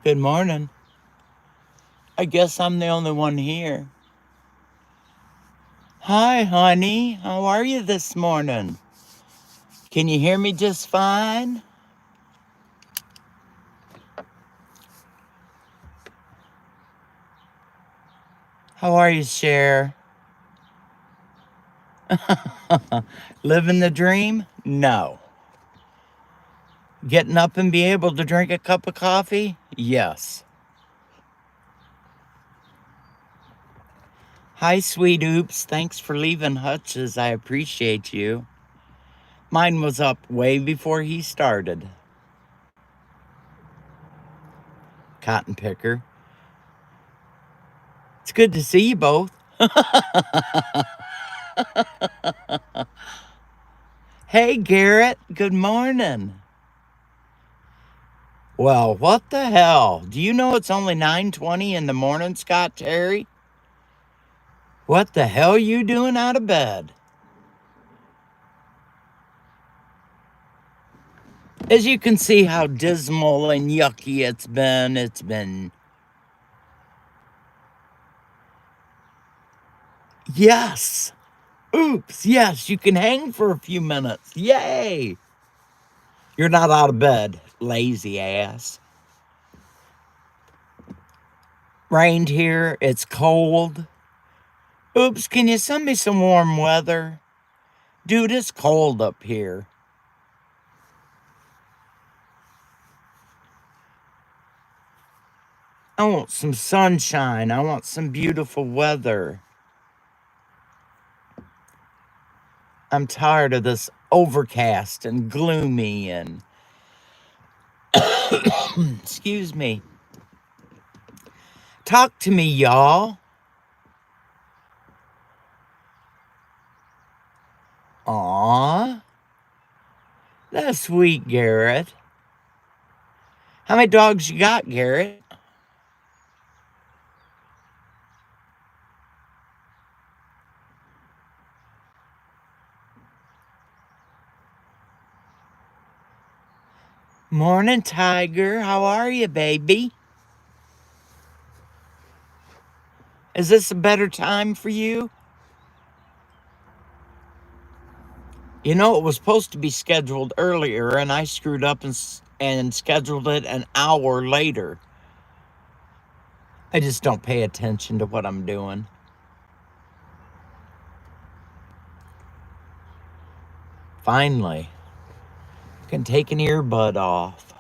Good morning. I guess I'm the only one here. Hi, honey. How are you this morning? Can you hear me just fine? How are you, Cher? Living the dream? No. Getting up and be able to drink a cup of coffee? Yes. Hi, sweet oops. Thanks for leaving Hutch's. I appreciate you. Mine was up way before he started. Cotton picker. It's good to see you both. Hey, Garrett. Good morning. Well, what the hell? Do you know it's only 9:20 in the morning, Scott Terry? What the hell you doing out of bed? As you can see how dismal and yucky it's been. Yes. Oops, yes, you can hang for a few minutes. Yay. You're not out of bed, lazy ass. Rained here, it's cold. Oops, can you send me some warm weather? Dude, it's cold up here. I want some sunshine. I want some beautiful weather. I'm tired of this overcast and gloomy and excuse me. Talk to me, y'all. Aw. That's sweet, Garrett. How many dogs you got, Garrett? Morning, Tiger. How are you, baby? Is this a better time for you? You know, it was supposed to be scheduled earlier, and I screwed up and scheduled it an hour later. I just don't pay attention to what I'm doing. Finally, I can take an earbud off.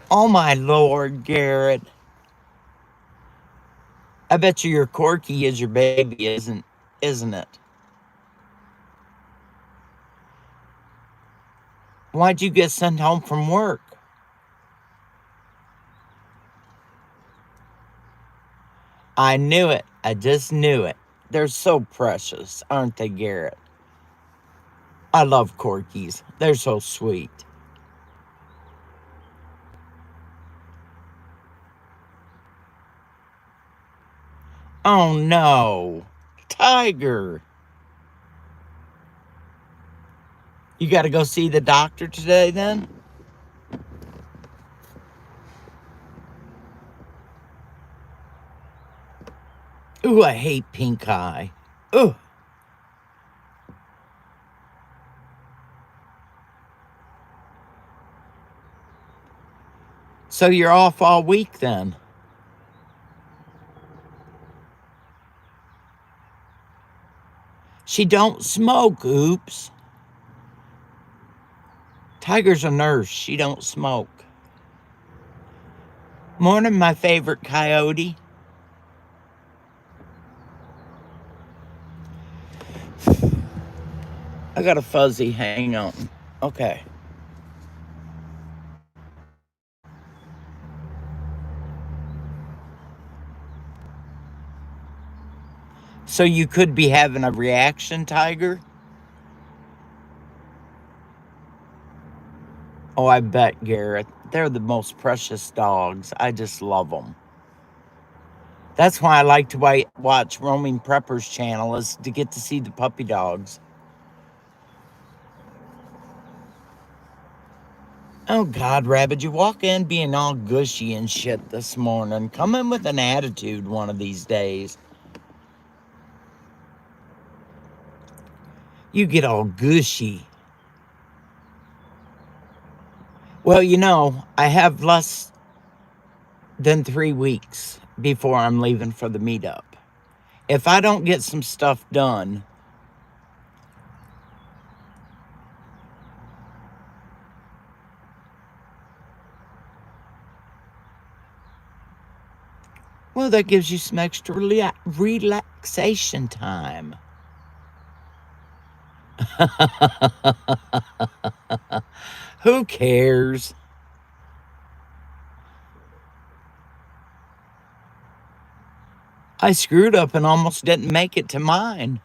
Oh my Lord, Garrett. I bet you your Corky is your baby, isn't it? Why'd you get sent home from work? I knew it. I just knew it. They're so precious, aren't they, Garrett? I love Corkies. They're so sweet. Oh no. Tiger. You got to go see the doctor today then? Ooh, I hate pink eye. Ugh. So you're off all week then? She don't smoke, oops. Tiger's a nurse. She don't smoke. Morning, my favorite coyote. I got a fuzzy. Hang on. Okay. So you could be having a reaction, Tiger? Oh, I bet, Garrett. They're the most precious dogs. I just love them. That's why I like to watch Roaming Prepper's channel, is to get to see the puppy dogs. Oh, God, Rabbit, you walk in being all gushy and shit this morning. Come in with an attitude one of these days. You get all gushy. Well, I have less than 3 weeks before I'm leaving for the meetup. If I don't get some stuff done, well, that gives you some extra relaxation time. Who cares? I screwed up and almost didn't make it to mine.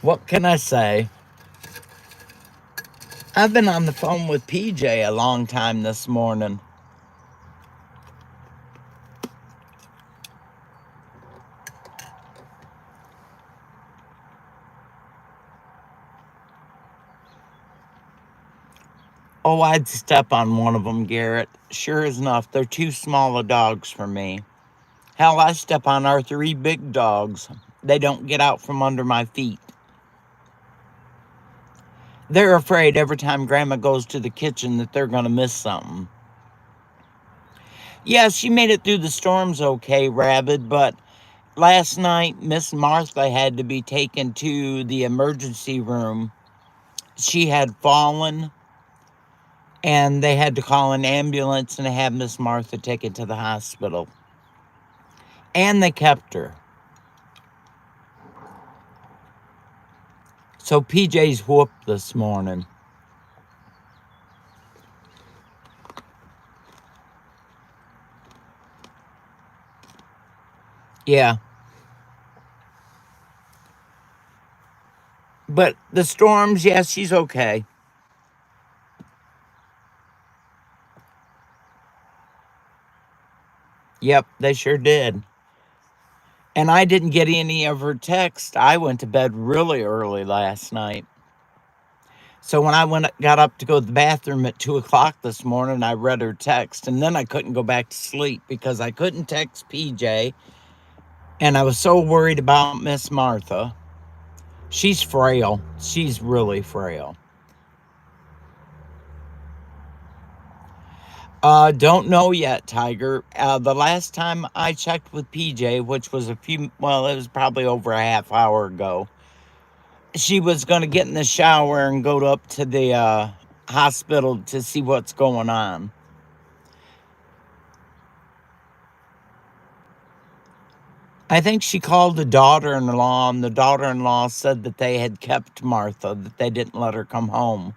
What can I say? I've been on the phone with PJ a long time this morning. Oh, I'd step on one of them, Garrett. Sure as enough, they're too small of dogs for me. Hell, I step on our 3 big dogs. They don't get out from under my feet. They're afraid every time Grandma goes to the kitchen that they're going to miss something. Yeah, she made it through the storms okay, Rabbit, but last night Miss Martha had to be taken to the emergency room. She had fallen, and they had to call an ambulance and have Miss Martha taken to the hospital. And they kept her. So PJ's whooped this morning. Yeah. But the storms, yes, she's okay. Yep, they sure did. And I didn't get any of her text. I went to bed really early last night. So when I got up to go to the bathroom at 2 o'clock this morning, I read her text, and then I couldn't go back to sleep because I couldn't text PJ, and I was so worried about Miss Martha. She's frail. She's really frail. Don't know yet, Tiger. The last time I checked with PJ, which was it was probably over a half hour ago, she was going to get in the shower and go up to the hospital to see what's going on. I think she called the daughter-in-law, and the daughter-in-law said that they had kept Martha, that they didn't let her come home.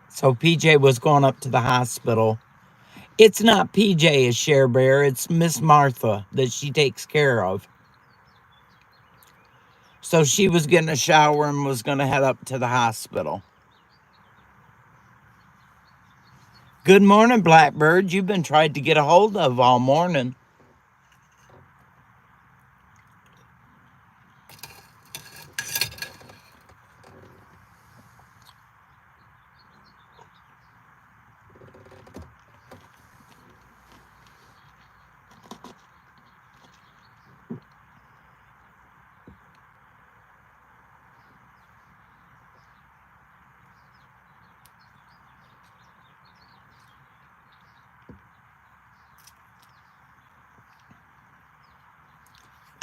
So PJ was going up to the hospital. It's not PJ as Share Bear, it's Miss Martha that she takes care of. So she was getting a shower and was going to head up to the hospital. Good morning, Blackbird. You've been tried to get a hold of all morning.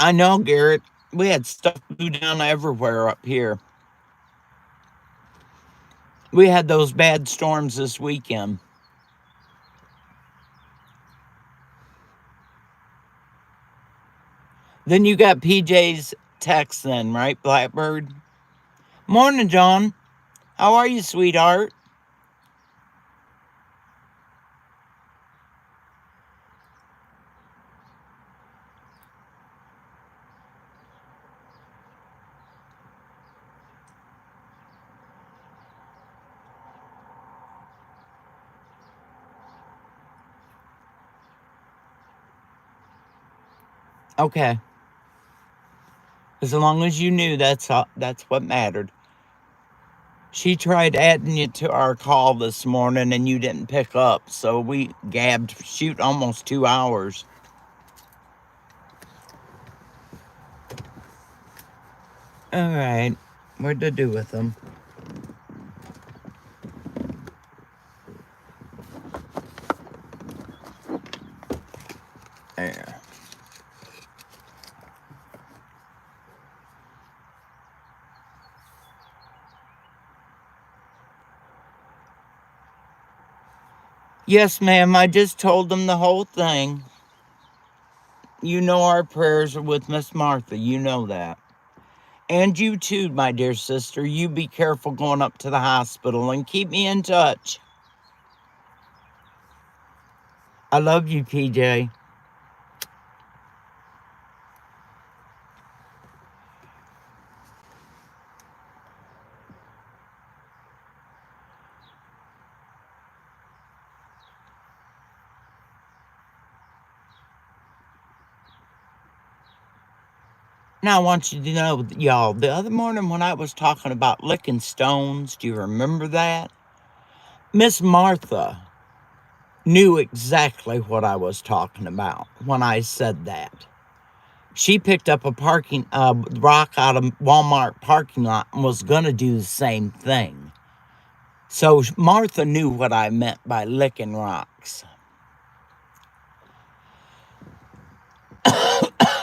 I know, Garrett. We had stuff blew down everywhere up here. We had those bad storms this weekend. Then you got PJ's text then, right, Blackbird? Morning, John. How are you, sweetheart? Okay. As long as you knew, that's what mattered. She tried adding you to our call this morning and you didn't pick up, so we gabbed, shoot, almost 2 hours. All right, what to do with them? There. Yes, ma'am, I just told them the whole thing. You know our prayers are with Miss Martha. You know that. And you too, my dear sister. You be careful going up to the hospital and keep me in touch. I love you, PJ. Now, I want you to know, y'all, the other morning when I was talking about licking stones, do you remember that? Miss Martha knew exactly what I was talking about when I said that. She picked up a rock out of Walmart parking lot and was going to do the same thing. So Martha knew what I meant by licking rocks.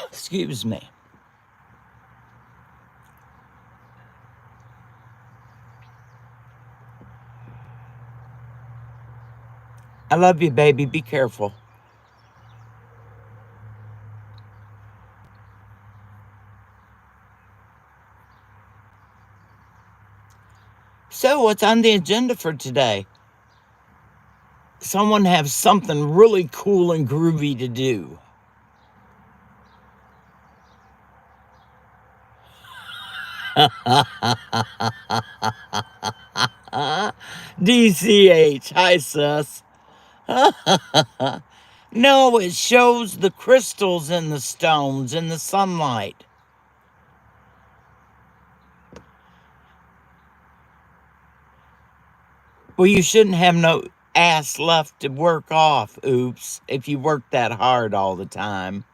Excuse me. I love you, baby. Be careful. So, what's on the agenda for today? Someone have something really cool and groovy to do. DCH. Hi, sis. No, it shows the crystals in the stones in the sunlight. Well, you shouldn't have no ass left to work off, oops, if you work that hard all the time.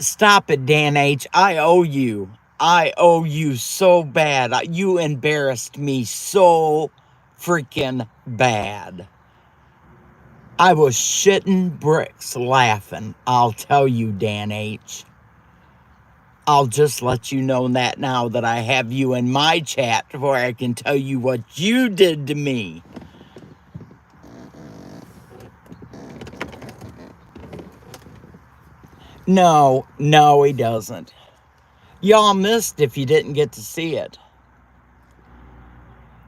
Stop it, Dan H. I owe you. I owe you so bad. You embarrassed me so freaking bad. I was shitting bricks laughing. I'll tell you, Dan H. I'll just let you know that now that I have you in my chat where I can tell you what you did to me. No, he doesn't. Y'all missed if you didn't get to see it.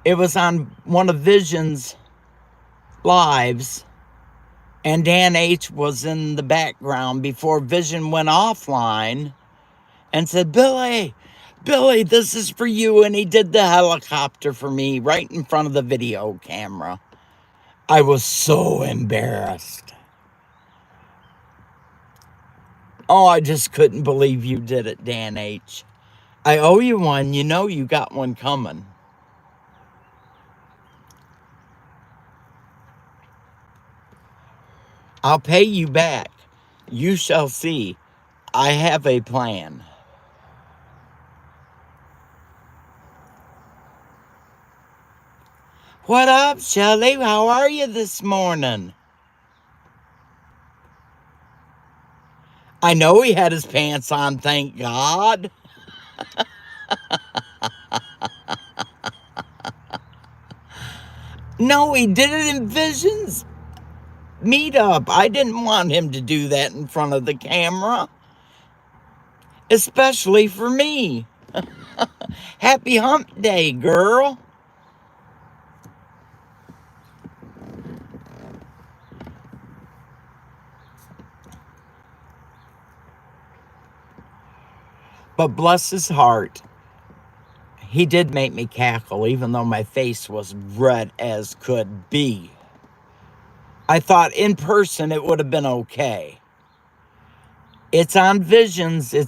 It was on one of Vision's lives, and Dan H was in the background before Vision went offline and said, Billie, this is for you. And he did the helicopter for me right in front of the video camera. I was so embarrassed. Oh, I just couldn't believe you did it, Dan H. I owe you one. You know you got one coming. I'll pay you back. You shall see. I have a plan. What up, Shelly? How are you this morning? I know he had his pants on, thank God. No, he did it in Vision's meetup. I didn't want him to do that in front of the camera. Especially for me. Happy hump day, girl. But bless his heart, he did make me cackle, even though my face was red as could be. I thought in person it would have been okay. It's on Visions. I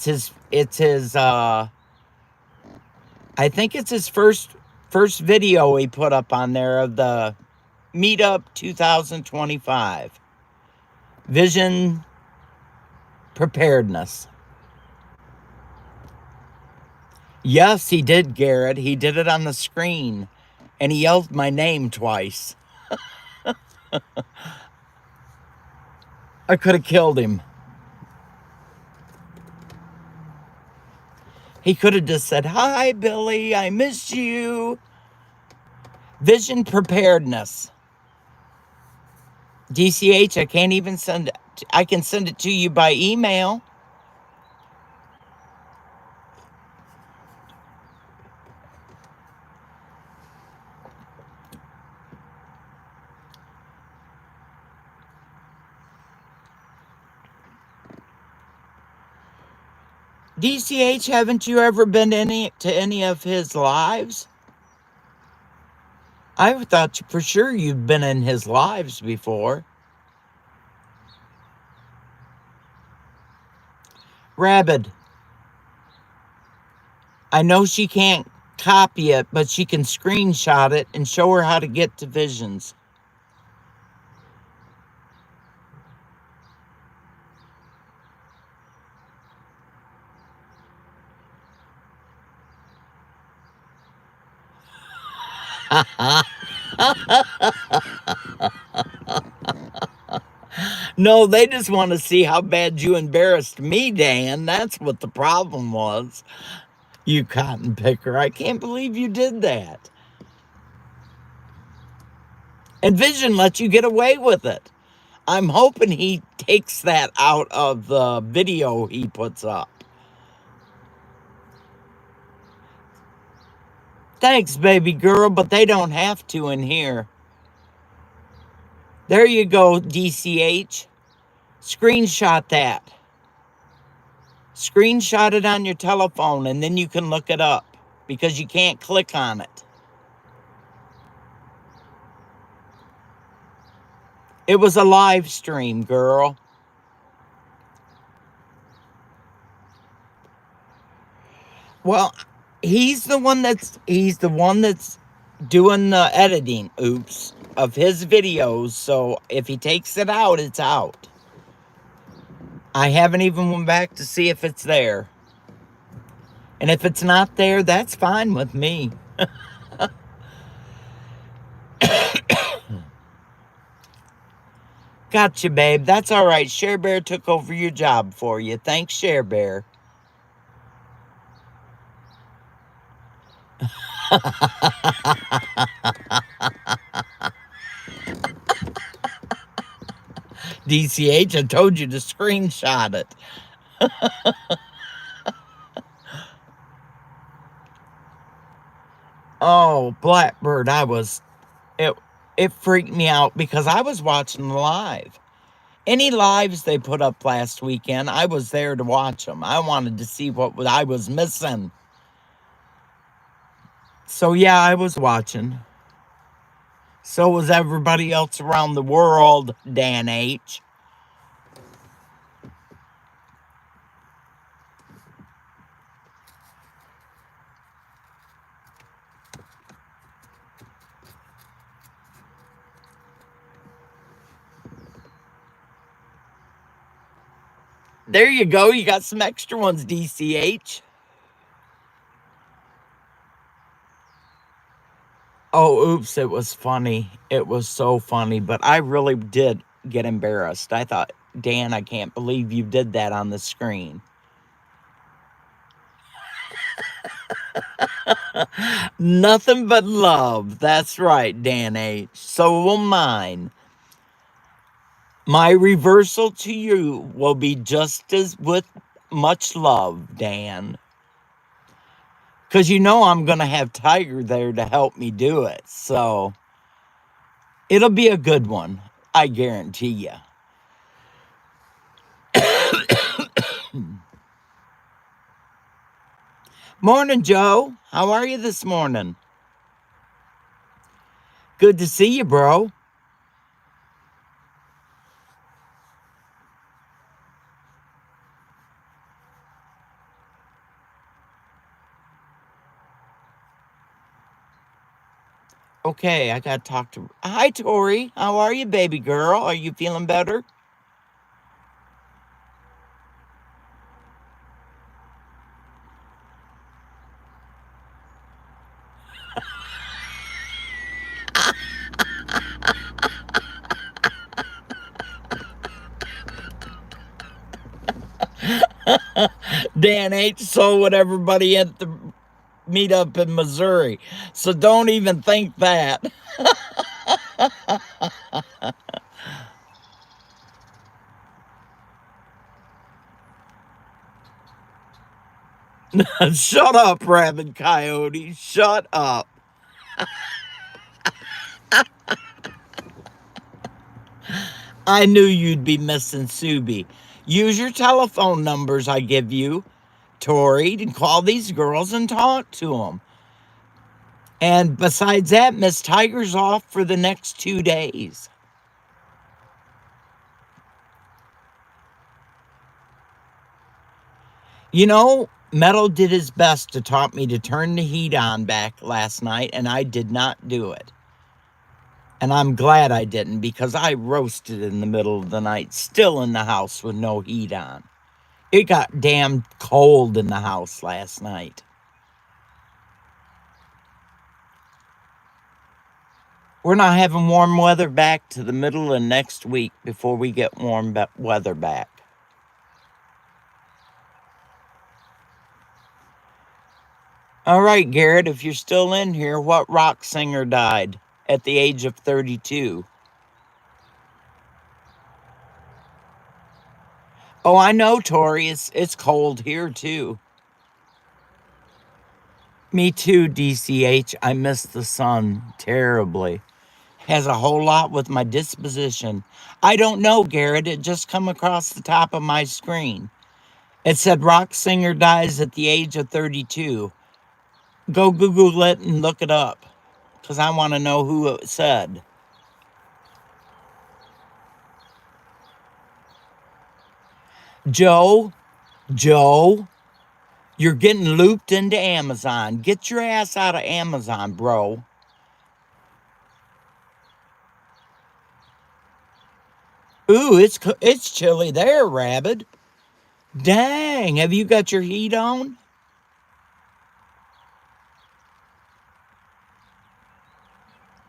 think it's his first video he put up on there of the Meetup 2025. Vision preparedness. Yes, he did, Garrett. He did it on the screen. And he yelled my name twice. I could have killed him. He could have just said, "Hi, Billy, I miss you." Vision preparedness. DCH, I can't even send it. I can send it to you by email. DCH, haven't you ever been to any of his lives? I thought for sure you'd been in his lives before. Rabid. I know she can't copy it, but she can screenshot it and show her how to get to Visions. No, they just want to see how bad you embarrassed me, Dan. That's what the problem was. You cotton picker. I can't believe you did that. And Vision let you get away with it. I'm hoping he takes that out of the video he puts up. Thanks, baby girl, but they don't have to in here. There you go, DCH. Screenshot that. Screenshot it on your telephone and then you can look it up because you can't click on it. It was a live stream, girl. Well, he's the one that's doing the editing, of his videos. So if he takes it out, it's out. I haven't even went back to see if it's there. And if it's not there, that's fine with me. Gotcha, babe. That's all right. Share Bear took over your job for you. Thanks, Share Bear. DCH, I told you to screenshot it. Oh, Blackbird, it freaked me out because I was watching the live. Any lives they put up last weekend, I was there to watch them. I wanted to see what I was missing. So yeah, I was watching. So was everybody else around the world, Dan H. There you go. You got some extra ones, DCH. Oh, oops. It was funny. It was so funny. But I really did get embarrassed. I thought, Dan, I can't believe you did that on the screen. Nothing but love. That's right, Dan H. So will mine. My reversal to you will be just as with much love, Dan. Because you know I'm going to have Tiger there to help me do it. So it'll be a good one. I guarantee you. Morning, Joe. How are you this morning? Good to see you, bro. Okay, I gotta talk to. Hi, Tori. How are you, baby girl? Are you feeling better? Dan H. So would everybody at the meetup in Missouri. So don't even think that. Shut up, Rabbit Coyote. Shut up. I knew you'd be missing Subi. Use your telephone numbers I give you, Tori, and call these girls and talk to them. And besides that, Miss Tiger's off for the next 2 days. You know, Metal did his best to taught me to turn the heat on back last night, and I did not do it. And I'm glad I didn't because I roasted in the middle of the night, still in the house with no heat on. It got damn cold in the house last night. We're not having warm weather back to the middle of next week before we get warm weather back. All right, Garrett, if you're still in here, what rock singer died at the age of 32? Oh, I know, Tori. It's cold here, too. Me too, DCH. I miss the sun terribly. Has a whole lot with my disposition. I don't know, Garrett. It just come across the top of my screen. It said rock singer dies at the age of 32. Go Google it and look it up because I want to know who it said. Joe, Joe, you're getting looped into Amazon. Get your ass out of Amazon, bro. Ooh, it's chilly there, Rabbit. Dang, have you got your heat on?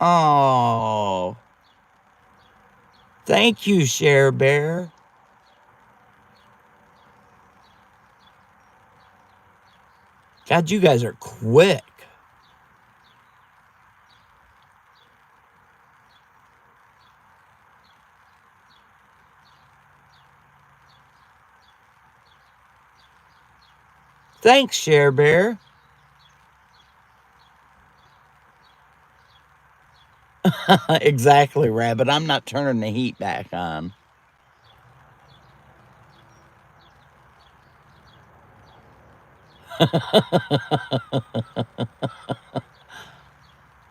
Oh, thank you, Share Bear. God, you guys are quick. Thanks, Share Bear. Exactly, Rabbit. I'm not turning the heat back on.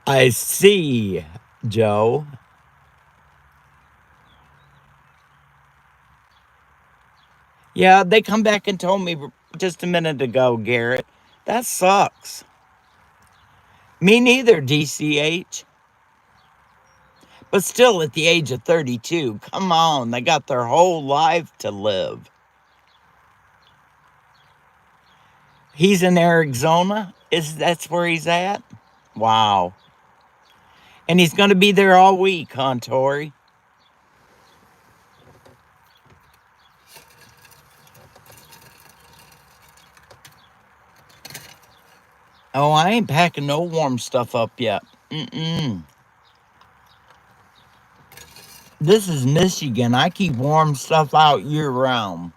I see, Joe. Yeah, they come back and told me just a minute ago, Garrett. That sucks. Me neither, DCH. But still, at the age of 32, come on, they got their whole life to live. He's in Arizona? That's where he's at? Wow. And he's going to be there all week, huh, Tori? Oh, I ain't packing no warm stuff up yet. Mm-mm. This is Michigan. I keep warm stuff out year round.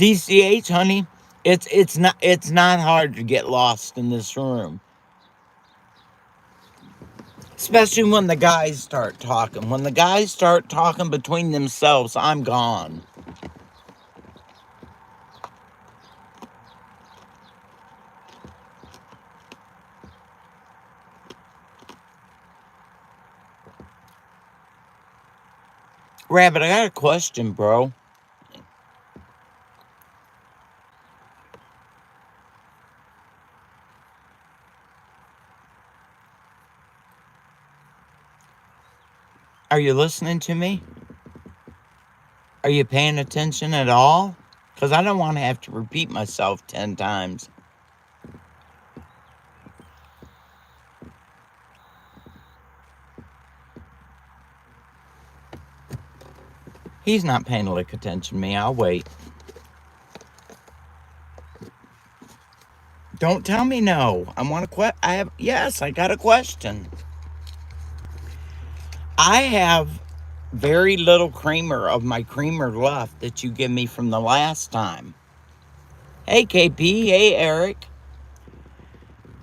DCH, honey, it's not hard to get lost in this room. Especially when the guys start talking. When the guys start talking between themselves, I'm gone. Rabbit, I got a question, bro. Are you listening to me? Are you paying attention at all? Because I don't want to have to repeat myself 10 times. He's not paying a lick attention to me. I'll wait. Don't tell me no. I want to yes, I got a question. I have very little creamer of my creamer left that you give me from the last time. Hey, KP. Hey, Eric.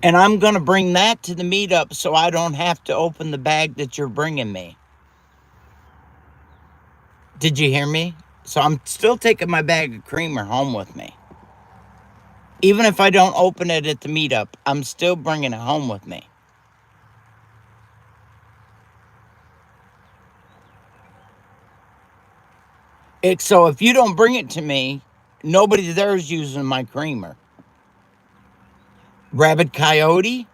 And I'm going to bring that to the meetup so I don't have to open the bag that you're bringing me. Did you hear me? So I'm still taking my bag of creamer home with me. Even if I don't open it at the meetup, I'm still bringing it home with me. So if you don't bring it to me, nobody there is using my creamer. Rabbit Coyote?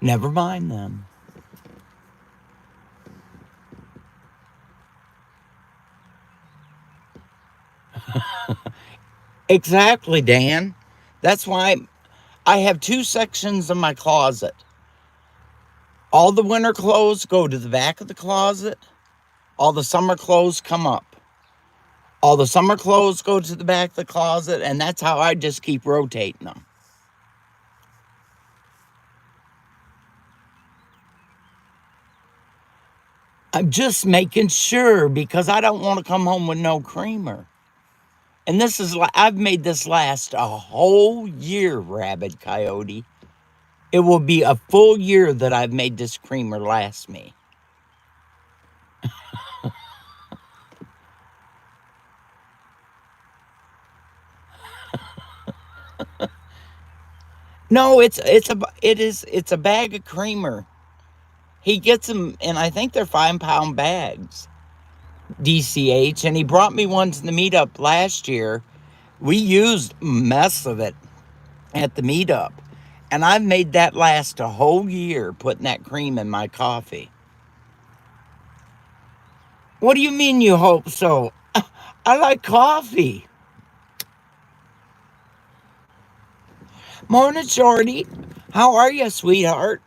Never mind them. Exactly, Dan. That's why I have two sections of my closet. All the winter clothes go to the back of the closet. All the summer clothes come up. All the summer clothes go to the back of the closet, and that's how I just keep rotating them. I'm just making sure because I don't want to come home with no creamer. And this is like, I've made this last a whole year, Rabbit Coyote. It will be a full year that I've made this creamer last me. No, it's a bag of creamer. He gets them, and I think they're 5-pound bags. DCH, and he brought me one to the meetup last year. We used mess of it at the meetup, and I've made that last a whole year, putting that cream in my coffee. What do you mean you hope so? I like coffee. Morning, Shorty. How are you, sweetheart?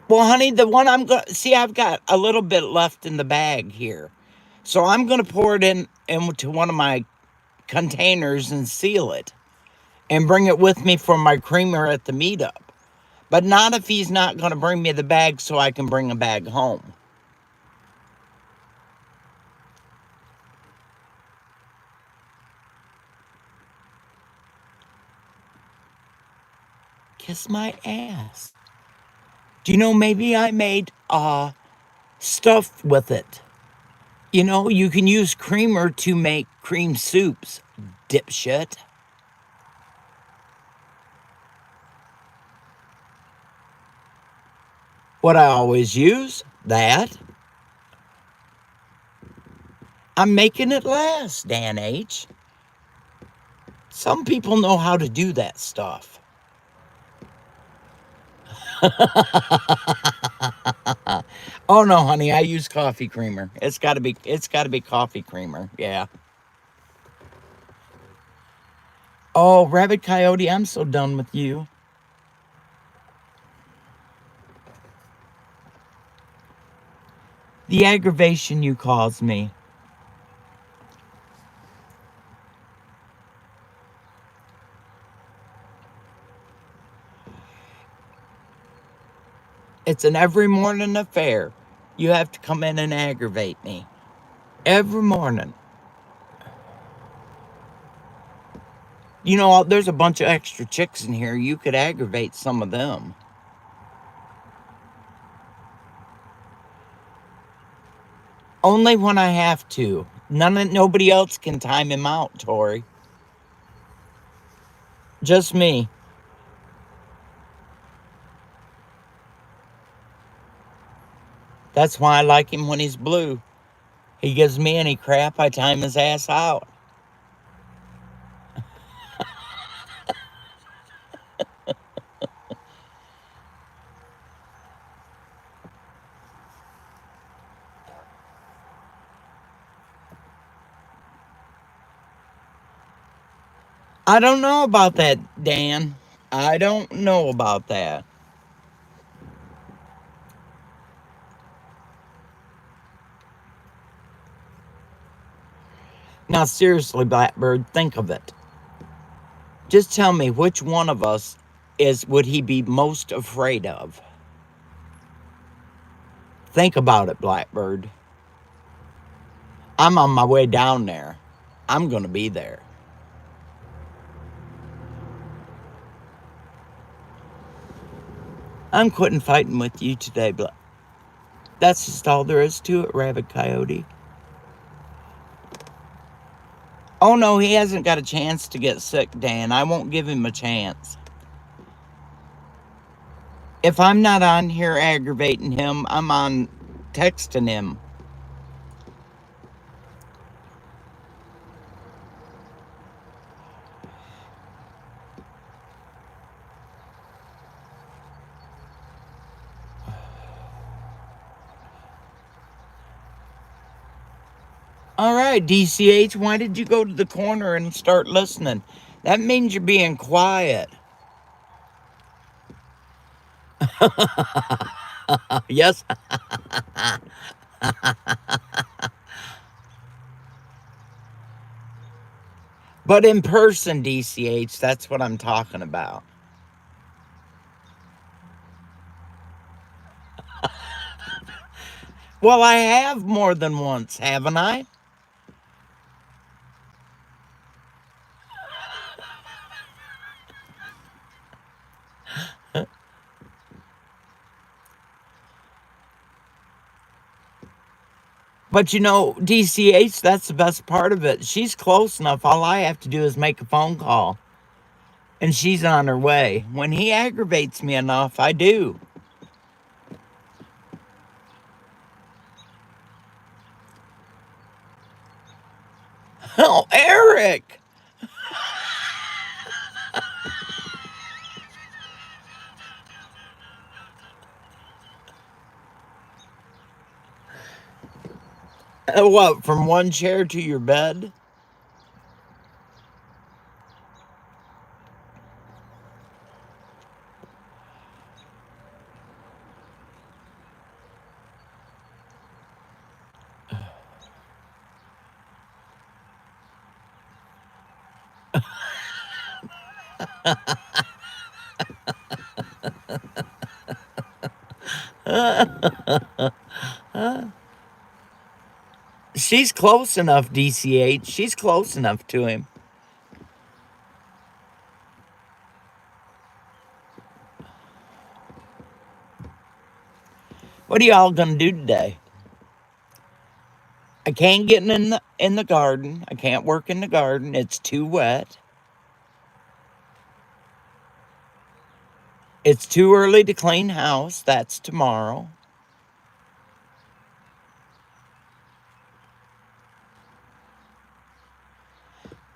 Well, honey, the one I'm going to see, I've got a little bit left in the bag here. So I'm going to pour it into one of my containers and seal it and bring it with me for my creamer at the meetup. But not if he's not going to bring me the bag so I can bring a bag home. Kiss my ass. Do you know, maybe I made stuff with it. You know, you can use creamer to make cream soups, dipshit. What I always use, that. I'm making it last, Dan H. Some people know how to do that stuff. Oh no, honey, I use coffee creamer. It's gotta be coffee creamer, yeah. Oh, Rabbit Coyote, I'm so done with you. The aggravation you caused me. It's an every morning affair. You have to come in and aggravate me. Every morning. You know, there's a bunch of extra chicks in here. You could aggravate some of them. Only when I have to. Nobody else can time him out, Tori. Just me. That's why I like him when he's blue. He gives me any crap, I time his ass out. I don't know about that, Dan. I don't know about that. Now, seriously, Blackbird, think of it. Just tell me which one of us would he be most afraid of? Think about it, Blackbird. I'm on my way down there. I'm going to be there. I'm quitting fighting with you today, but that's just all there is to it, Rabbit Coyote. Oh no, he hasn't got a chance to get sick, Dan. I won't give him a chance. If I'm not on here aggravating him, I'm on texting him. All right, DCH, why did you go to the corner and start listening? That means you're being quiet. Yes. But in person, DCH, that's what I'm talking about. Well, I have more than once, haven't I? But you know, DCH, that's the best part of it. She's close enough. All I have to do is make a phone call. And she's on her way. When he aggravates me enough, I do. Oh, Eric! What, from one chair to your bed? She's close enough, DCH. She's close enough to him. What are y'all gonna do today? I can't get in the garden. I can't work in the garden. It's too wet. It's too early to clean house. That's tomorrow.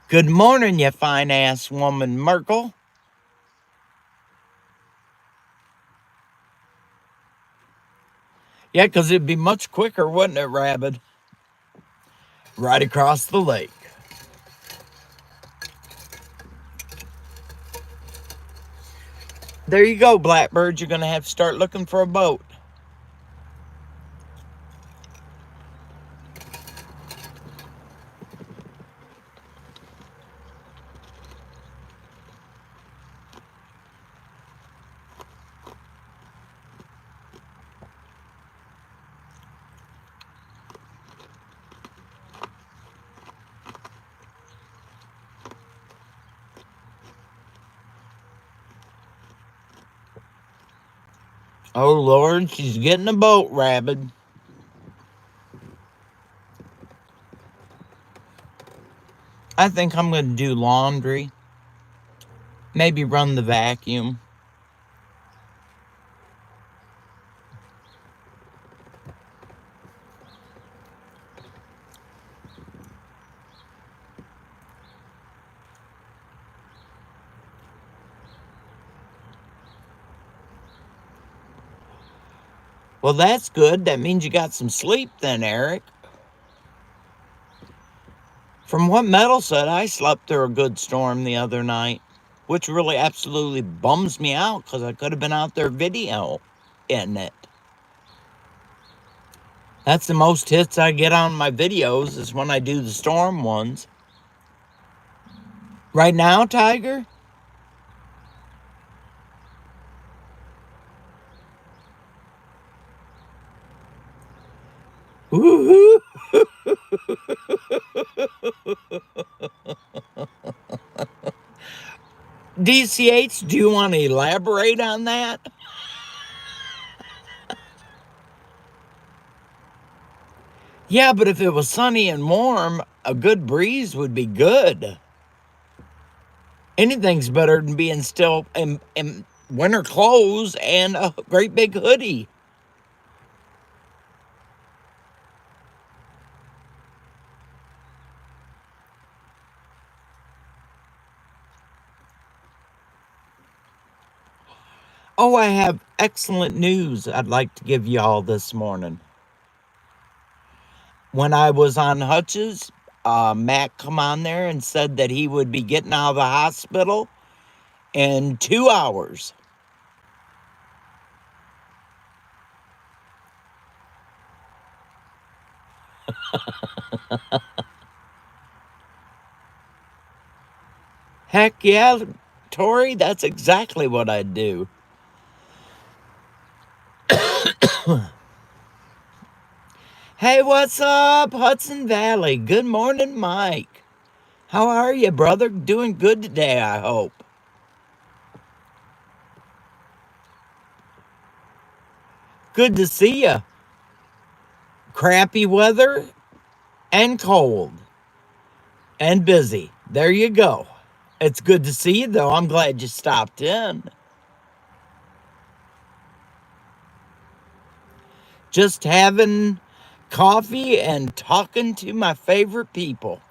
Good morning, you fine ass woman, Merkel. Yeah, 'cause it'd be much quicker, wouldn't it, Rabbit? Right across the lake. There you go, Blackbird. You're gonna have to start looking for a boat. Oh, Lord, she's getting a boat rabid. I think I'm going to do laundry. Maybe run the vacuum. Well, that's good. That means you got some sleep then, Eric. From what Metal said, I slept through a good storm the other night, which really absolutely bums me out because I could have been out there video in it. That's the most hits I get on my videos is when I do the storm ones. Right now, Tiger? Woohoo! DCH, do you want to elaborate on that? Yeah, but if it was sunny and warm, a good breeze would be good. Anything's better than being still in winter clothes and a great big hoodie. Oh, I have excellent news I'd like to give you all this morning. When I was on Hutch's, Matt come on there and said that he would be getting out of the hospital in 2 hours. Heck yeah, Tori, that's exactly what I'd do. Hey, what's up, Hudson Valley? Good morning, Mike. How are you, brother? Doing good today, I hope. Good to see you. Crappy weather and cold and busy. There you go. It's good to see you, though. I'm glad you stopped in. Just having coffee and talking to my favorite people.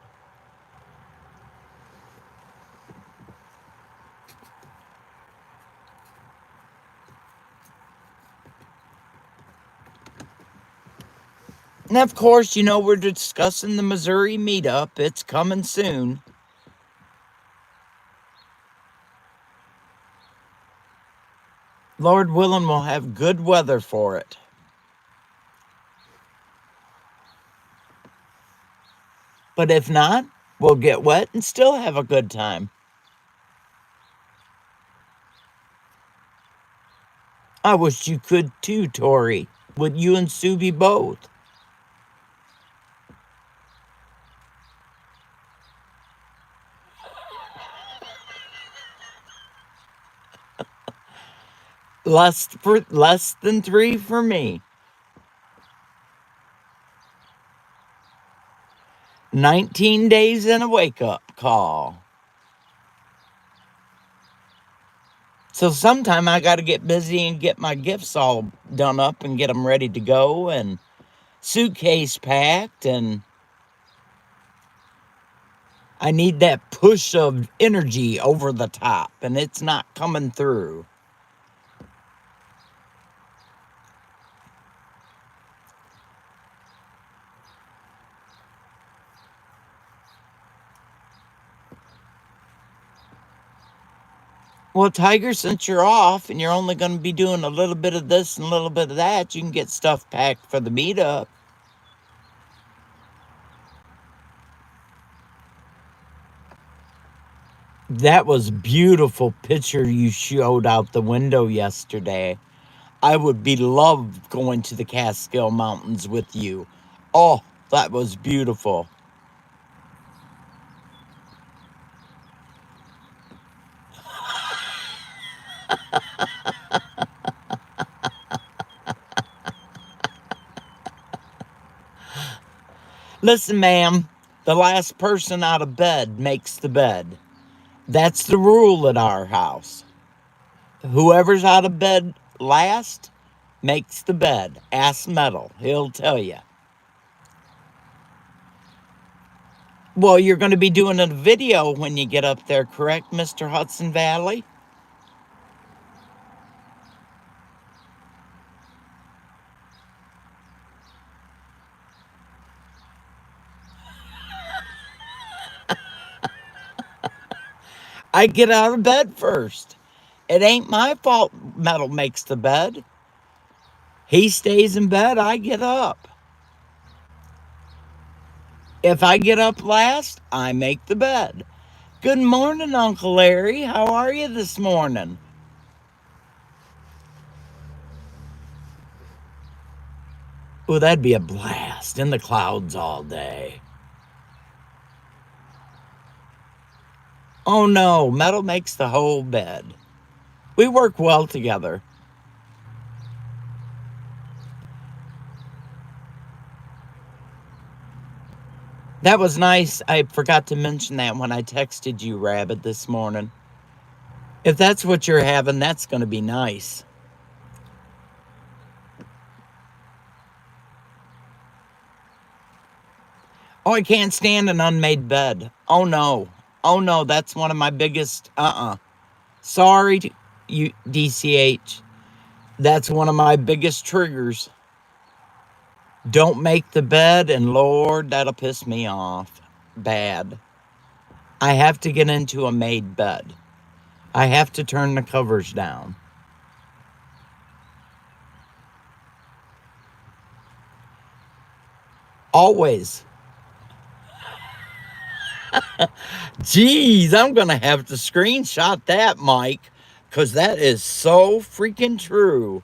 And of course, we're discussing the Missouri Meetup. It's coming soon. Lord willing, we'll have good weather for it. But if not, we'll get wet and still have a good time. I wish you could too, Tori. Would you and Sue be both? Less than 3 for me. 19 days and a wake-up call. So sometime I got to get busy and get my gifts all done up and get them ready to go and suitcase packed, and I need that push of energy over the top, and it's not coming through. Well, Tiger, since you're off and you're only going to be doing a little bit of this and a little bit of that, you can get stuff packed for the meetup. That was beautiful picture you showed out the window yesterday. I would be loved going to the Catskill Mountains with you. Oh, that was beautiful. Listen, ma'am, the last person out of bed makes the bed. That's the rule at our house. Whoever's out of bed last makes the bed. Ask Metal. He'll tell you. Well, you're going to be doing a video when you get up there, correct, Mr. Hudson Valley? I get out of bed first. It ain't my fault Metal makes the bed. He stays in bed, I get up. If I get up last, I make the bed. Good morning, Uncle Larry. How are you this morning? Oh, that'd be a blast in the clouds all day. Oh no, Metal makes the whole bed. We work well together. That was nice. I forgot to mention that when I texted you, Rabbit, this morning. If that's what you're having, that's going to be nice. Oh, I can't stand an unmade bed. Oh no. Oh no, that's one of my biggest Sorry, you DCH. That's one of my biggest triggers. Don't make the bed, and Lord, that'll piss me off. Bad. I have to get into a made bed. I have to turn the covers down. Always. Jeez, I'm going to have to screenshot that, Mike, because that is so freaking true.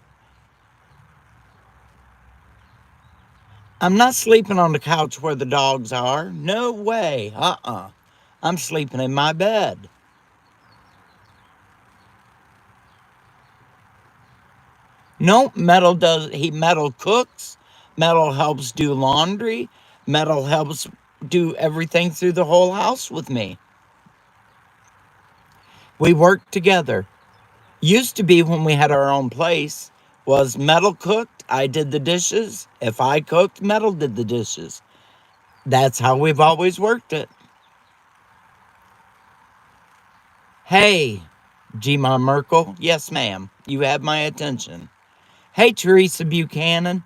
I'm not sleeping on the couch where the dogs are. No way. I'm sleeping in my bed. No, Metal cooks. Metal helps do laundry. Metal helps do everything through the whole house with me. We work together. Used to be when we had our own place, was Metal cooked, I did the dishes. If I cooked, Metal did the dishes. That's how we've always worked it. Hey, G-Ma Merkel. Yes, ma'am. You have my attention. Hey, Teresa Buchanan.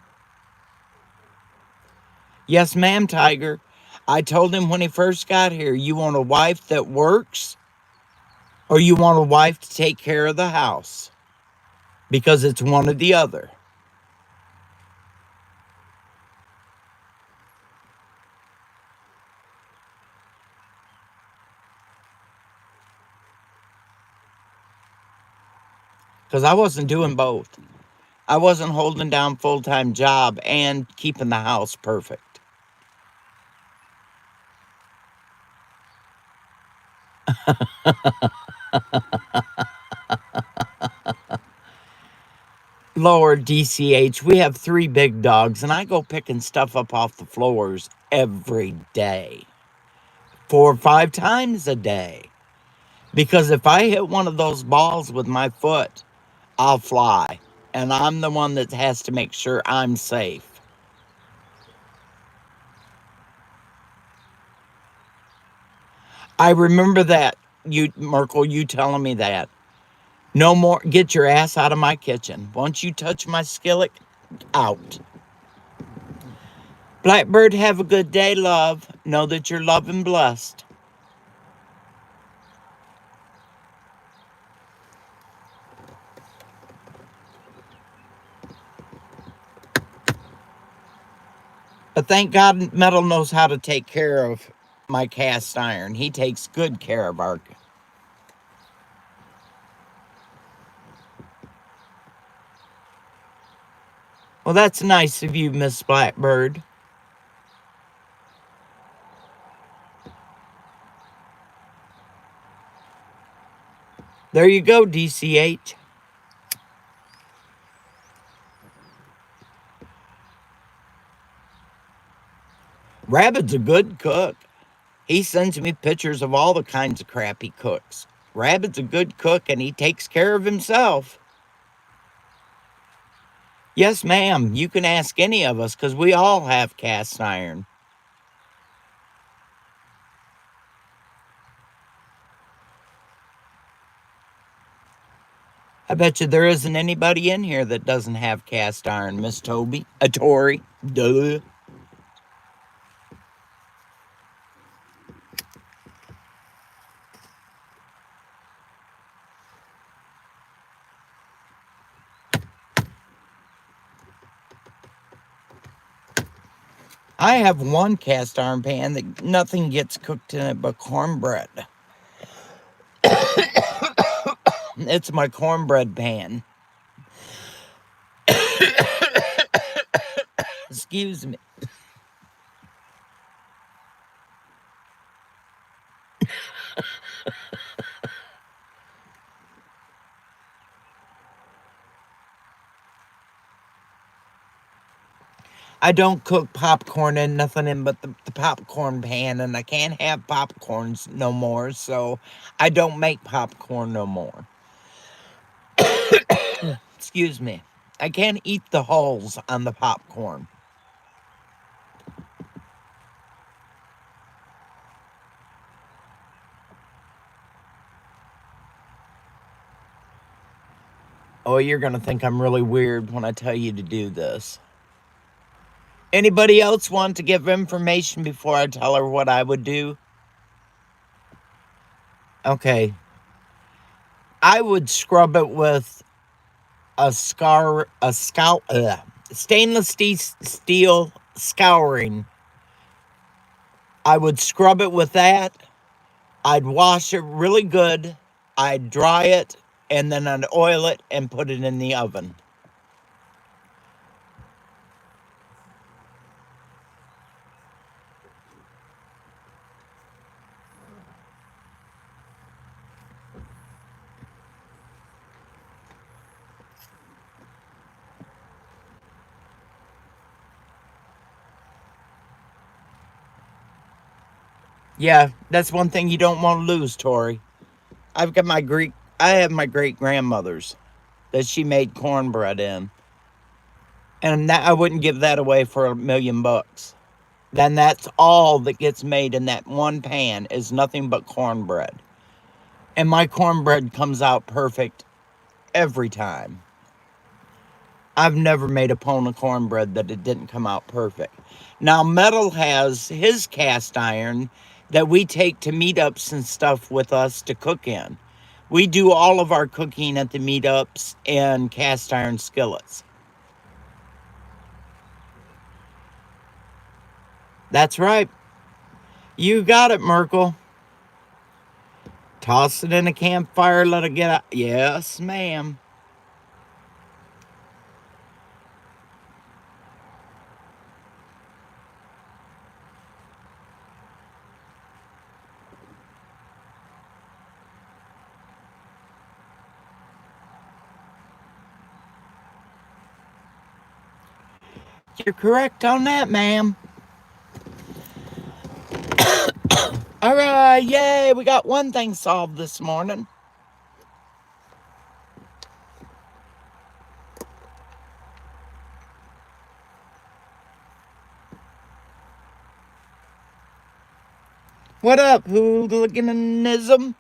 Yes, ma'am, Tiger. I told him when he first got here, you want a wife that works or you want a wife to take care of the house? Because it's one or the other. Because I wasn't doing both. I wasn't holding down full-time job and keeping the house perfect. Lord DCH, we have 3 big dogs, and I go picking stuff up off the floors every day. 4 or 5 times a day. Because if I hit one of those balls with my foot, I'll fly. And I'm the one that has to make sure I'm safe. I remember that, Merkel, you telling me that. No more, get your ass out of my kitchen. Once you touch my skillet, out. Blackbird, have a good day, love. Know that you're loved and blessed. But thank God Metal knows how to take care of my cast iron. He takes good care of our... Well, that's nice of you, Miss Blackbird. There you go, DCH. Rabbit's a good cook. He sends me pictures of all the kinds of crap he cooks. Rabbit's a good cook and he takes care of himself. Yes, ma'am, you can ask any of us because we all have cast iron. I bet you there isn't anybody in here that doesn't have cast iron, Miss Tori. Duh. I have one cast iron pan that nothing gets cooked in it but cornbread. It's my cornbread pan. Excuse me. I don't cook popcorn in nothing in but the popcorn pan, and I can't have popcorns no more, so I don't make popcorn no more. Excuse me. I can't eat the hulls on the popcorn. Oh, you're going to think I'm really weird when I tell you to do this. Anybody else want to give information before I tell her what I would do? Okay. I would scrub it with stainless steel scouring. I would scrub it with that. I'd wash it really good. I'd dry it, and then I'd oil it and put it in the oven. Yeah, that's one thing you don't want to lose, Tori. I have my great grandmother's that she made cornbread in. And that I wouldn't give that away for $1,000,000. Then that's all that gets made in that one pan is nothing but cornbread. And my cornbread comes out perfect every time. I've never made a pound of cornbread that it didn't come out perfect. Now, Metal has his cast iron that we take to meetups and stuff with us to cook in. We do all of our cooking at the meetups in cast iron skillets. That's right. You got it, Merkel. Toss it in a campfire, let it get out. Yes, ma'am. You're correct on that, ma'am. All right, yay, we got one thing solved this morning. What up, hooliganism?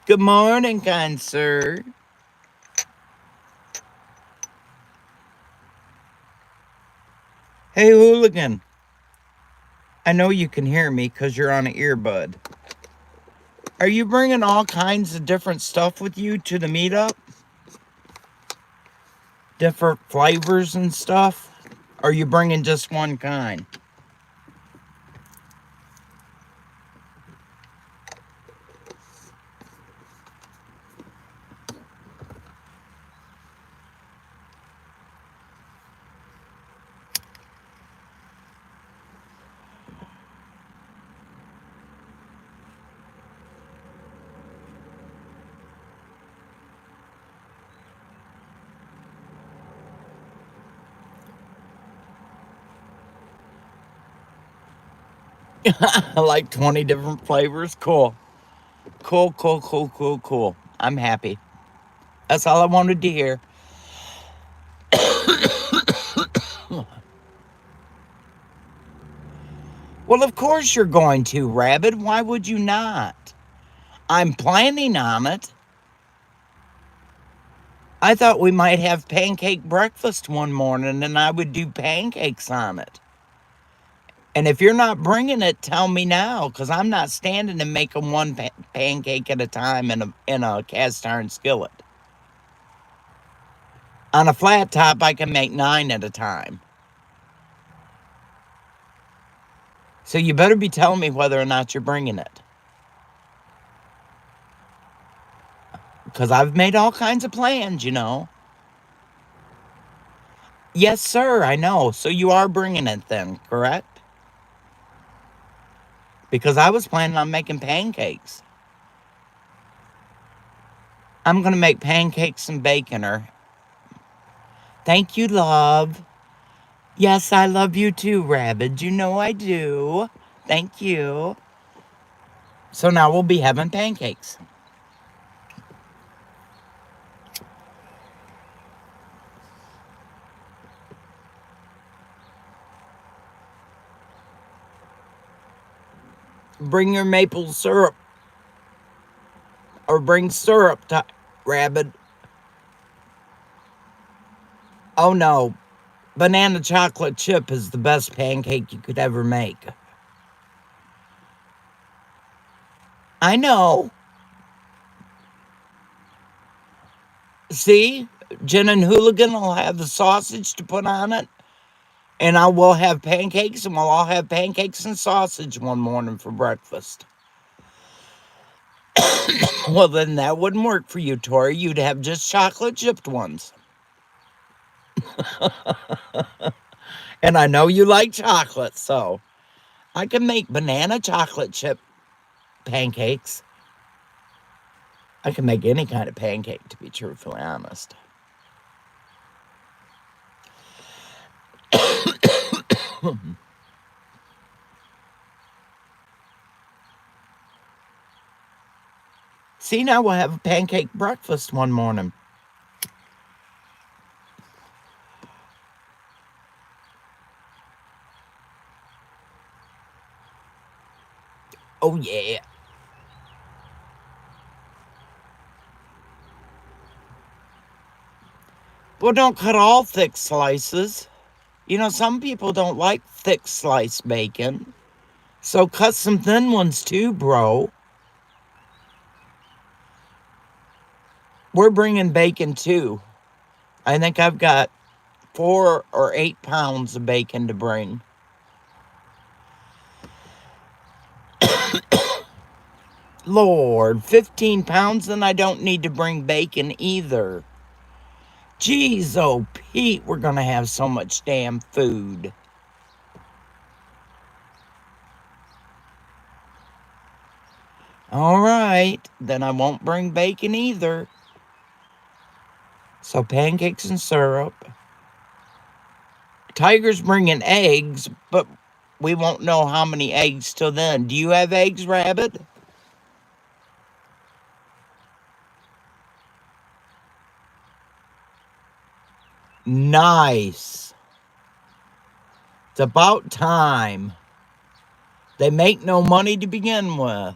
Good morning, kind sir. Hey, hooligan. I know you can hear me because you're on an earbud. Are you bringing all kinds of different stuff with you to the meetup? Different flavors and stuff? Or are you bringing just one kind? Like 20 different flavors. Cool. Cool, cool, cool, cool, cool. I'm happy. That's all I wanted to hear. Well, of course you're going to, Rabbit. Why would you not? I'm planning on it. I thought we might have pancake breakfast one morning and I would do pancakes on it. And if you're not bringing it, tell me now, because I'm not standing and making one pancake at a time in a cast iron skillet. On a flat top, I can make 9 at a time. So you better be telling me whether or not you're bringing it. Because I've made all kinds of plans, you know. Yes, sir, I know. So you are bringing it then, correct? Because I was planning on making pancakes. I'm going to make pancakes and bacon or... Thank you, love. Yes, I love you too, Rabbit. You know I do. Thank you. So now we'll be having pancakes. Bring your maple syrup. Or bring syrup, Rabbit. Oh no. Banana chocolate chip is the best pancake you could ever make. I know. See? Jen and Hooligan will have the sausage to put on it. And I will have pancakes, and we'll all have pancakes and sausage one morning for breakfast. Well, then that wouldn't work for you, Tori. You'd have just chocolate chipped ones. And I know you like chocolate, so I can make banana chocolate chip pancakes. I can make any kind of pancake, to be truthfully honest. See, now we'll have a pancake breakfast one morning. Oh, yeah. Well, don't cut all thick slices. You know, some people don't like thick sliced bacon. So cut some thin ones too, bro. We're bringing bacon too. I think I've got 4 or 8 pounds of bacon to bring. Lord, 15 pounds, then I don't need to bring bacon either. Jeez, oh, Pete, we're going to have so much damn food. All right, then I won't bring bacon either. So pancakes and syrup. Tiger's bringing eggs, but we won't know how many eggs till then. Do you have eggs, Rabbit? Nice. It's about time. They make no money to begin with.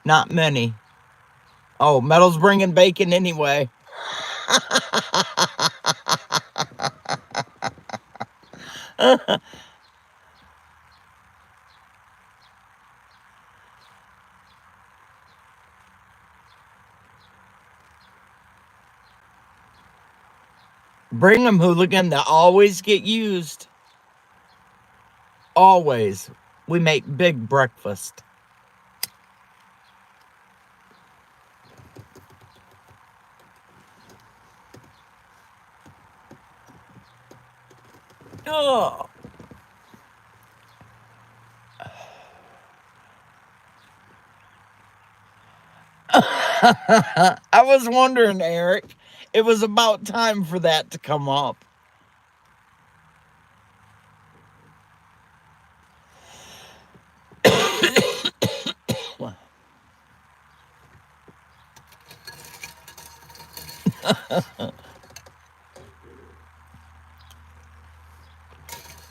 Not many. Oh, Metal's bringing bacon anyway. Bring them, Hooligan. They always get used. Always. We make big breakfast. Oh. I was wondering, Eric. It was about time for that to come up.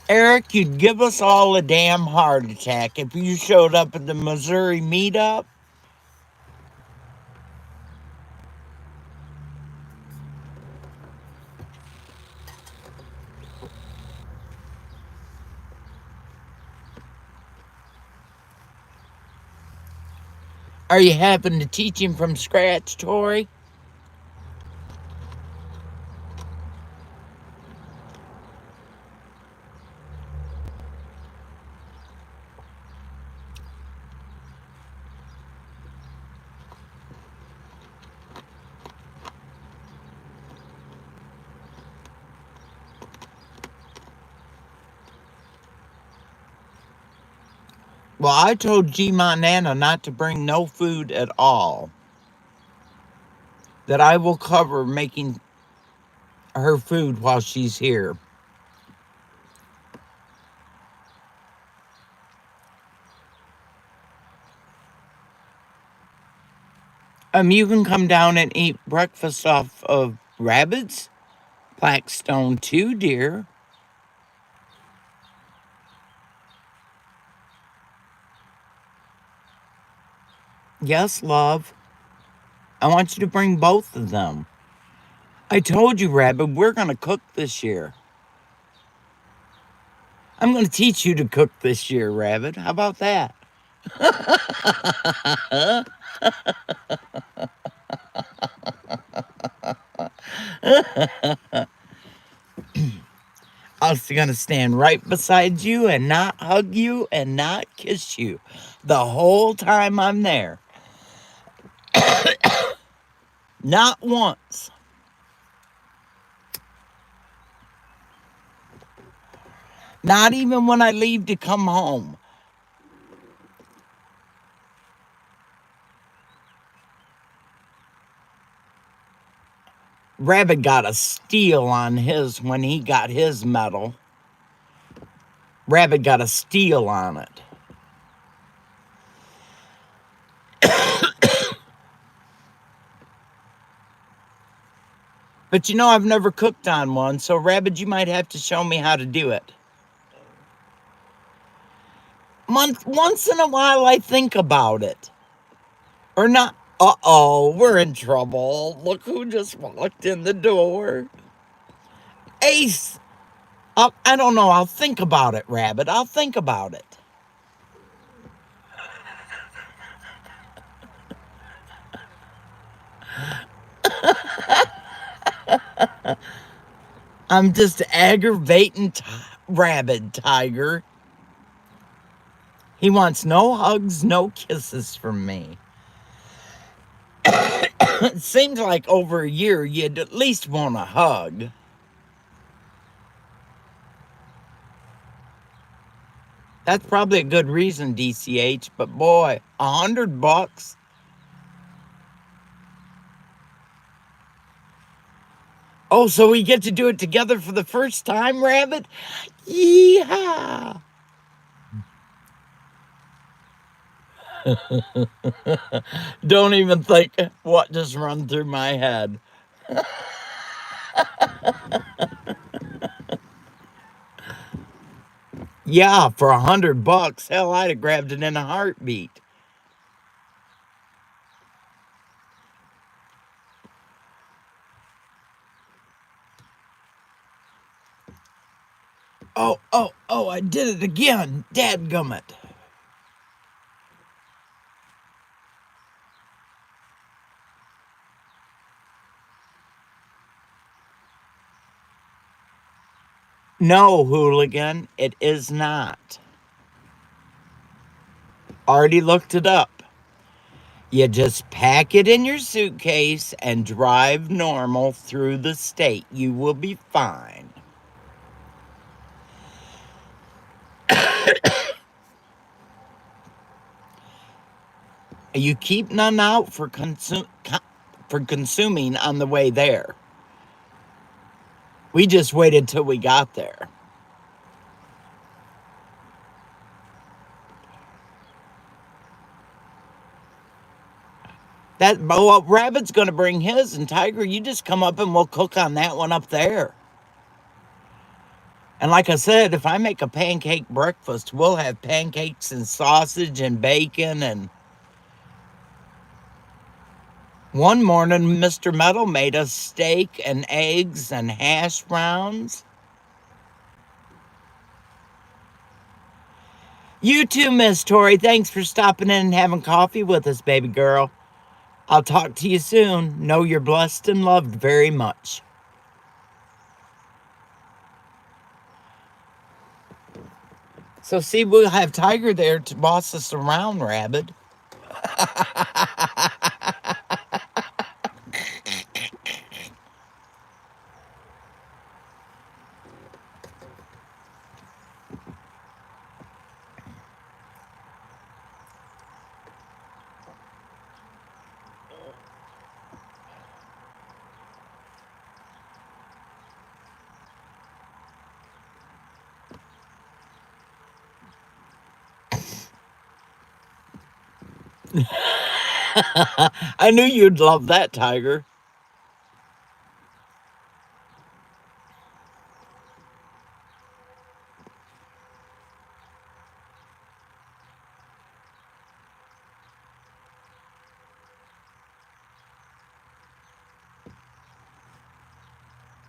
Eric, you'd give us all a damn heart attack if you showed up at the Missouri Meetup. Are you having to teach him from scratch, Tori? Well, I told G Nana not to bring no food at all. That I will cover making her food while she's here. You can come down and eat breakfast off of Rabbit's Blackstone too, dear. Yes, love. I want you to bring both of them. I told you, Rabbit, we're going to cook this year. I'm going to teach you to cook this year, Rabbit. How about that? I was going to stand right beside you and not hug you and not kiss you the whole time I'm there. Not once. Not even when I leave to come home. Rabbit got a steal on his when he got his medal. Rabbit got a steal on it. But you know, I've never cooked on one, so Rabbit, you might have to show me how to do it. Once in a while, I think about it. Or not. Uh-oh, we're in trouble. Look who just walked in the door. Ace. I don't know. I'll think about it, Rabbit. I'll think about it. I'm just aggravating Rabbit, Tiger. He wants no hugs, no kisses from me. It seems like over a year you'd at least want a hug. That's probably a good reason, DCH, but boy, $100? Oh, so we get to do it together for the first time, Rabbit? Yeehaw! Don't even think what just run through my head. Yeah, for $100, hell, I'd have grabbed it in a heartbeat. Oh, I did it again. Dadgummit. No, hooligan, it is not. Already looked it up. You just pack it in your suitcase and drive normal through the state. You will be fine. You keep none out for consuming on the way there. We just waited till we got there. Well, Rabbit's going to bring his, and Tiger, you just come up and we'll cook on that one up there. And like I said, if I make a pancake breakfast, we'll have pancakes and sausage and bacon. And one morning, Mr. Metal made us steak and eggs and hash browns. You too, Miss Tori. Thanks for stopping in and having coffee with us, baby girl. I'll talk to you soon. Know you're blessed and loved very much. So see, we'll have Tiger there to boss us around, Rabbit. I knew you'd love that, Tiger.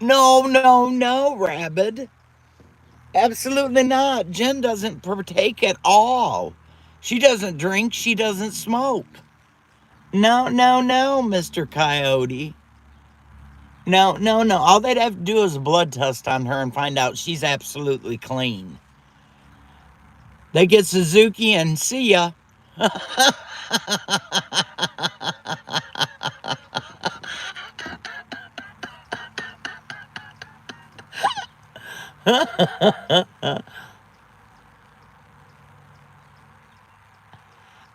No, no, no, Rabbit. Absolutely not. Jen doesn't partake at all. She doesn't drink, she doesn't smoke. No, no, no, Mr. Coyote. No, no, no. All they'd have to do is a blood test on her and find out she's absolutely clean. They get Suzuki and see ya.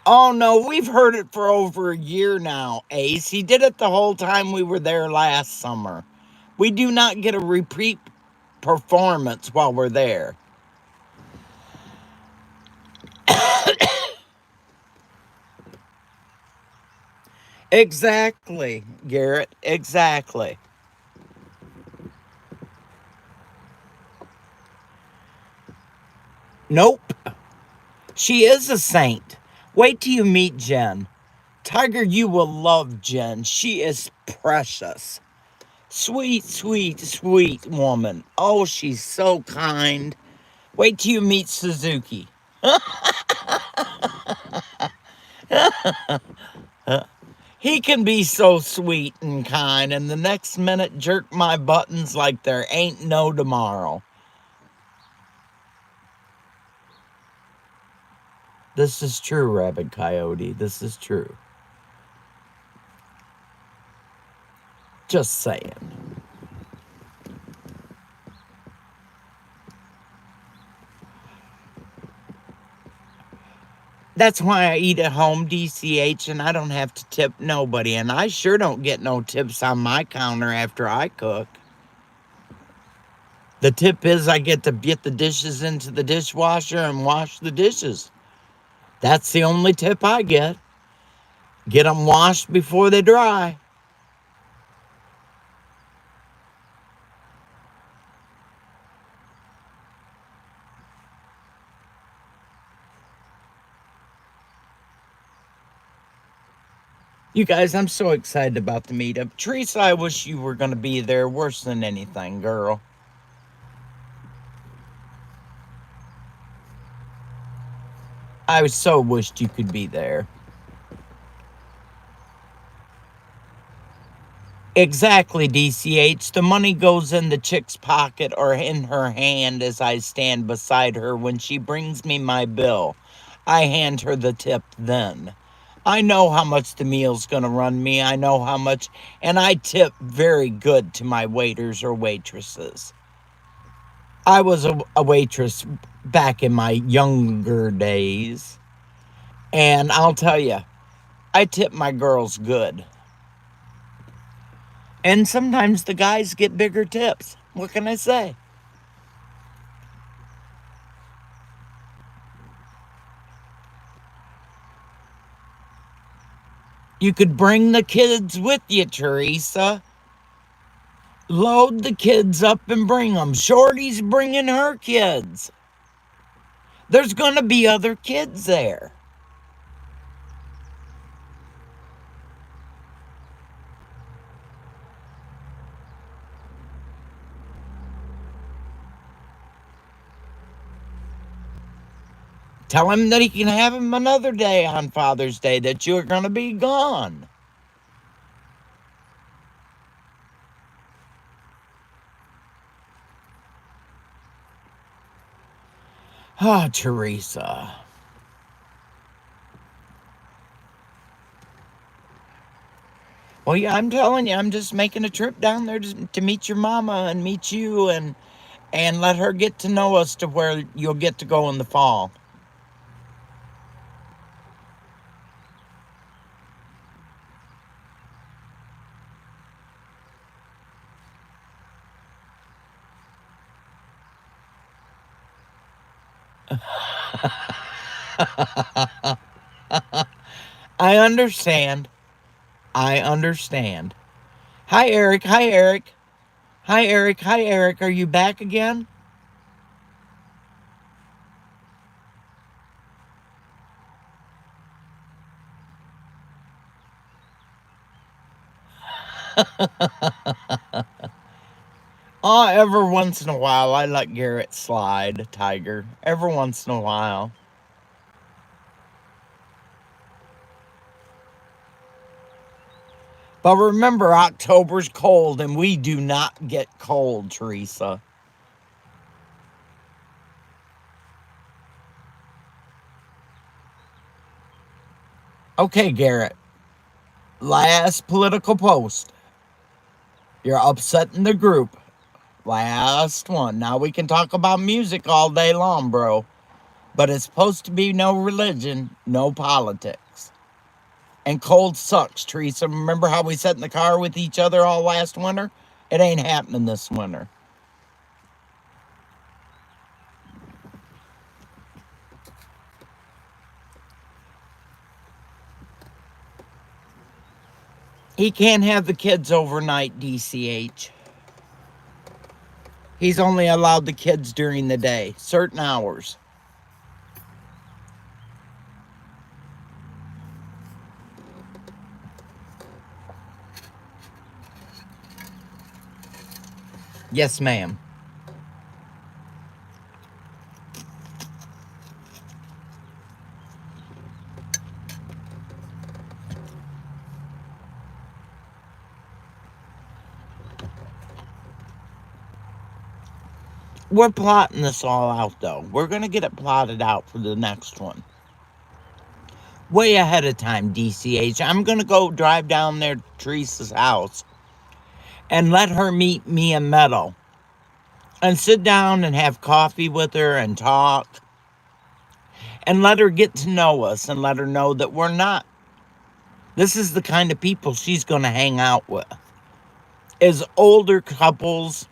Oh no, we've heard it for over a year now, Ace. He did it the whole time we were there last summer. We do not get a repeat performance while we're there. Exactly, Garrett. Exactly. Nope. She is a saint. Wait till you meet Jen. Tiger, you will love Jen. She is precious. Sweet, sweet, sweet woman. Oh, she's so kind. Wait till you meet Suzuki. He can be so sweet and kind, and the next minute jerk my buttons like there ain't no tomorrow. This is true, Rabbit Coyote. This is true. Just saying. That's why I eat at home, DCH, and I don't have to tip nobody. And I sure don't get no tips on my counter after I cook. The tip is I get to get the dishes into the dishwasher and wash the dishes. That's the only tip I get. Get them washed before they dry. You guys, I'm so excited about the meetup. Teresa, I wish you were going to be there worse than anything, girl. I so wished you could be there. Exactly, DCH. The money goes in the chick's pocket or in her hand as I stand beside her when she brings me my bill. I hand her the tip then. I know how much the meal's gonna run me. I know how much, and I tip very good to my waiters or waitresses. I was a waitress back in my younger days, and I'll tell you, I tip my girls good. And sometimes the guys get bigger tips. What can I say? You could bring the kids with you, Teresa. Load the kids up and bring them. Shorty's bringing her kids. There's going to be other kids there. Tell him that he can have him another day on Father's Day, that you're going to be gone. Ah, Teresa. Well, yeah, I'm telling you, I'm just making a trip down there to meet your mama and meet you and let her get to know us to where you'll get to go in the fall. I understand. I understand. Hi, Eric. Hi, Eric. Hi, Eric. Hi, Eric. Are you back again? Oh, every once in a while, I let Garrett slide, Tiger. Every once in a while. But remember, October's cold, and we do not get cold, Teresa. Okay, Garrett. Last political post. You're upsetting the group. Last one. Now we can talk about music all day long, bro. But it's supposed to be no religion, no politics. And cold sucks, Teresa. Remember how we sat in the car with each other all last winter? It ain't happening this winter. He can't have the kids overnight, DCH. He's only allowed the kids during the day, certain hours. Yes, ma'am. We're plotting this all out, though. We're going to get it plotted out for the next one. Way ahead of time, DCH. I'm going to go drive down there to Teresa's house and let her meet me and Metal and sit down and have coffee with her and talk and let her get to know us and let her know that we're not. This is the kind of people she's going to hang out with. Is older couples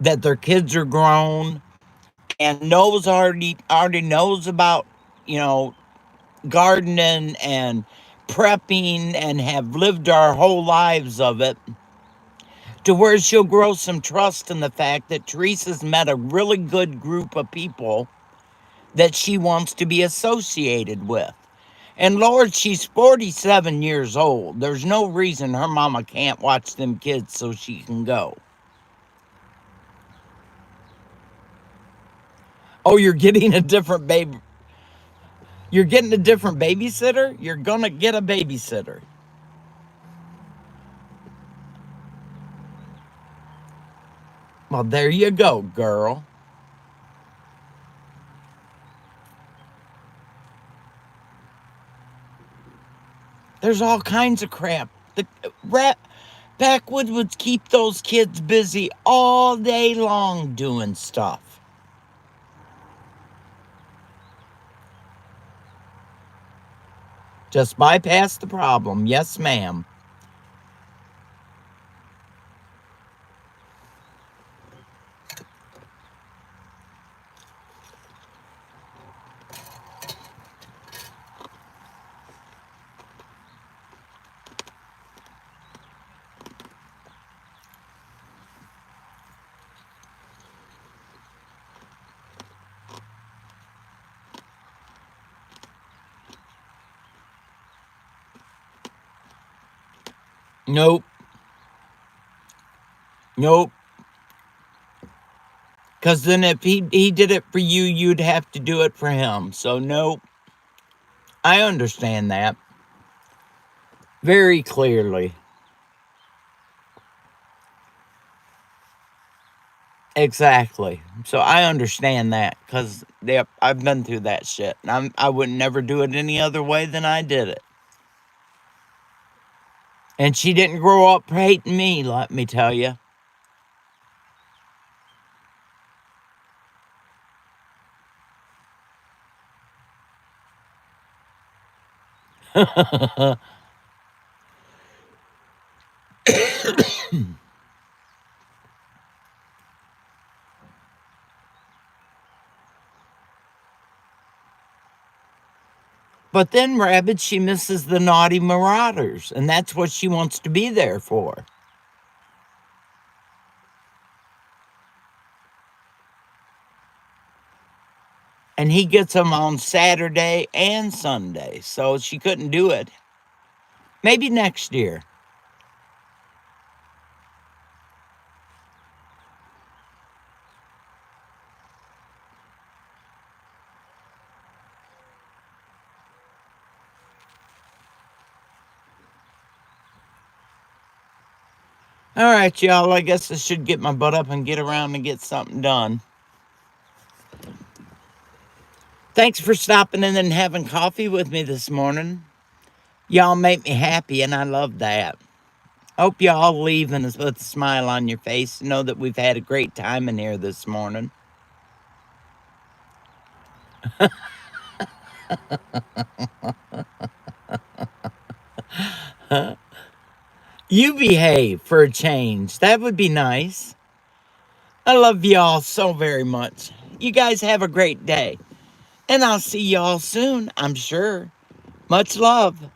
that their kids are grown and knows already knows about, you know, gardening and prepping and have lived our whole lives of it, to where she'll grow some trust in the fact that Teresa's met a really good group of people that she wants to be associated with. And Lord, she's 47 years old. There's no reason her mama can't watch them kids so she can go. Oh, you're getting a different baby. You're getting a different babysitter? You're gonna get a babysitter. Well, there you go, girl. There's all kinds of crap. The rat backwoods would keep those kids busy all day long doing stuff. Just bypass the problem. Yes, ma'am. Nope. Nope. Because then if he did it for you, you'd have to do it for him. So, nope. I understand that very clearly. Exactly. So I understand that because yep, I've been through that shit. And I would never do it any other way than I did it. And she didn't grow up hating me, let me tell you. But then, Rabbit, she misses the naughty marauders, and that's what she wants to be there for. And he gets them on Saturday and Sunday, so she couldn't do it. Maybe next year. All right, y'all, I guess I should get my butt up and get around and get something done. Thanks for stopping in and having coffee with me this morning. Y'all make me happy, and I love that. Hope y'all leave with a smile on your face. Know that we've had a great time in here this morning. You behave for a change. That would be nice. I love y'all so very much. You guys have a great day. And I'll see y'all soon, I'm sure. Much love.